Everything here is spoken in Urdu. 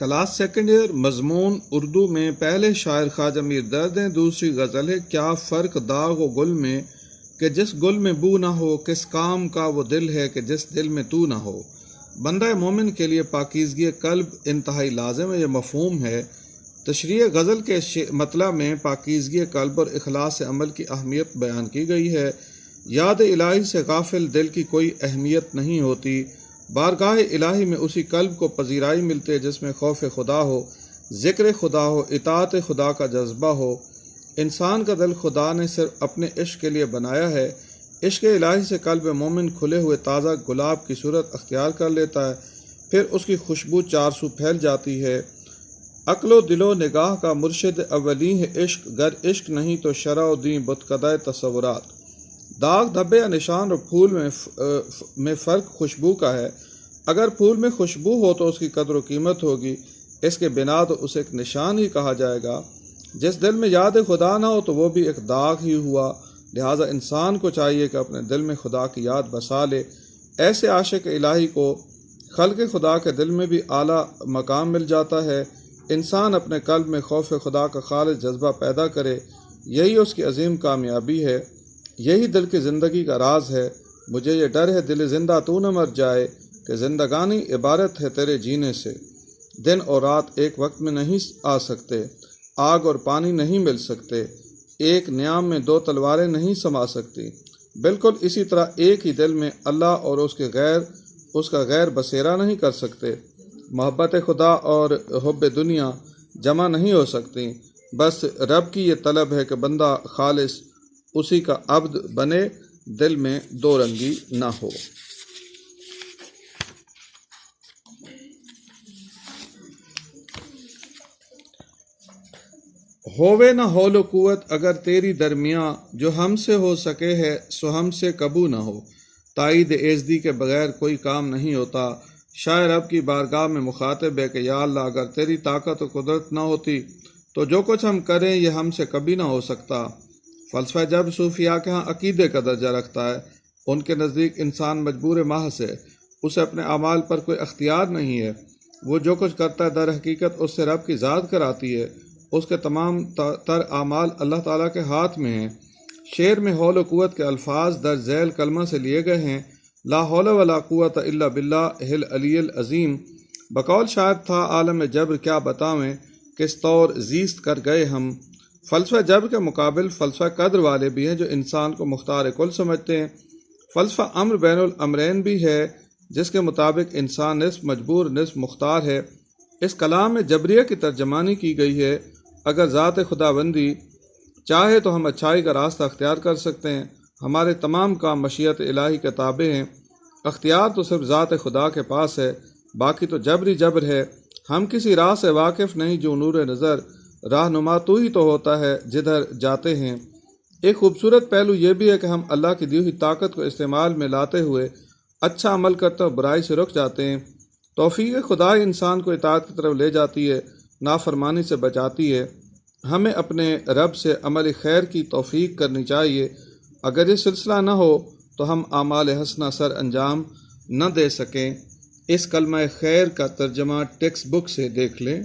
کلاس سیکنڈ ایئر مضمون اردو میں پہلے شاعر خواجہ میر درد ہیں، دوسری غزل ہے کیا فرق داغ و گل میں کہ جس گل میں بو نہ ہو، کس کام کا وہ دل ہے کہ جس دل میں تو نہ ہو۔ بندہ مومن کے لیے پاکیزگی قلب انتہائی لازم ہے، یہ مفہوم ہے۔ تشریح غزل کے مطلع میں پاکیزگی قلب اور اخلاص عمل کی اہمیت بیان کی گئی ہے۔ یاد الہی سے غافل دل کی کوئی اہمیت نہیں ہوتی۔ بارگاہ الہی میں اسی قلب کو پذیرائی ملتے جس میں خوف خدا ہو، ذکر خدا ہو، اطاعت خدا کا جذبہ ہو۔ انسان کا دل خدا نے صرف اپنے عشق کے لیے بنایا ہے۔ عشق الہی سے قلب مومن کھلے ہوئے تازہ گلاب کی صورت اختیار کر لیتا ہے، پھر اس کی خوشبو چار سو پھیل جاتی ہے۔ عقل و دل و نگاہ کا مرشد اولی ہے عشق، گر عشق نہیں تو شرع و دین بتکدہ تصورات۔ داغ دھبے یا نشان اور پھول میں فرق خوشبو کا ہے۔ اگر پھول میں خوشبو ہو تو اس کی قدر و قیمت ہوگی، اس کے بنا تو اسے ایک نشان ہی کہا جائے گا۔ جس دل میں یاد خدا نہ ہو تو وہ بھی ایک داغ ہی ہوا۔ لہٰذا انسان کو چاہیے کہ اپنے دل میں خدا کی یاد بسا لے۔ ایسے عاشق الہی کو خلق خدا کے دل میں بھی اعلیٰ مقام مل جاتا ہے۔ انسان اپنے قلب میں خوف خدا کا خالص جذبہ پیدا کرے، یہی اس کی عظیم کامیابی ہے، یہی دل کی زندگی کا راز ہے۔ مجھے یہ ڈر ہے دل زندہ تو نہ مر جائے کہ زندگانی عبارت ہے تیرے جینے سے۔ دن اور رات ایک وقت میں نہیں آ سکتے، آگ اور پانی نہیں مل سکتے، ایک نیام میں دو تلواریں نہیں سما سکتی۔ بالکل اسی طرح ایک ہی دل میں اللہ اور اس کا غیر بسیرا نہیں کر سکتے۔ محبت خدا اور حب دنیا جمع نہیں ہو سکتی۔ بس رب کی یہ طلب ہے کہ بندہ خالص اسی کا عبد بنے، دل میں دو رنگی نہ ہو۔ ہووے نہ حول و قوت اگر تیری درمیاں، جو ہم سے ہو سکے ہے سو ہم سے کبو نہ ہو۔ تائید ایزدی کے بغیر کوئی کام نہیں ہوتا۔ شاعر رب کی بارگاہ میں مخاطب ہے کہ یا اللہ اگر تیری طاقت و قدرت نہ ہوتی تو جو کچھ ہم کریں یہ ہم سے کبھی نہ ہو سکتا۔ فلسفہ جب صوفیاء کے ہاں عقیدے کا درجہ رکھتا ہے، ان کے نزدیک انسان مجبور محض ہے، اسے اپنے اعمال پر کوئی اختیار نہیں ہے۔ وہ جو کچھ کرتا ہے در حقیقت اس سے رب کی ذات کراتی ہے، اس کے تمام تر اعمال اللہ تعالیٰ کے ہاتھ میں ہیں۔ شعر میں حول و قوت کے الفاظ در ذیل کلمہ سے لیے گئے ہیں۔ لا حول ولا قوت الا باللہ العلی العظیم۔ بقول شاعر تھا عالم جبر کیا بتاویں، کس طور زیست کر گئے ہم۔ فلسفہ جبر کے مقابل فلسفہ قدر والے بھی ہیں جو انسان کو مختار کل سمجھتے ہیں۔ فلسفہ امر بین الامرین بھی ہے جس کے مطابق انسان نصف مجبور نصف مختار ہے۔ اس کلام میں جبریہ کی ترجمانی کی گئی ہے۔ اگر ذات خدا بندی چاہے تو ہم اچھائی کا راستہ اختیار کر سکتے ہیں۔ ہمارے تمام کام مشیت الہی کے تابع ہیں۔ اختیار تو صرف ذات خدا کے پاس ہے، باقی تو جبری جبر ہے۔ ہم کسی راہ سے واقف نہیں جو نور نظر، رہنما تو ہی تو ہوتا ہے جدھر جاتے ہیں۔ ایک خوبصورت پہلو یہ بھی ہے کہ ہم اللہ کی دی ہوئی طاقت کو استعمال میں لاتے ہوئے اچھا عمل کرتے اور برائی سے رک جاتے ہیں۔ توفیق خدا انسان کو اطاعت کی طرف لے جاتی ہے، نافرمانی سے بچاتی ہے۔ ہمیں اپنے رب سے عمل خیر کی توفیق کرنی چاہیے۔ اگر یہ سلسلہ نہ ہو تو ہم اعمال حسنہ سر انجام نہ دے سکیں۔ اس کلمہ خیر کا ترجمہ ٹیکسٹ بک سے دیکھ لیں۔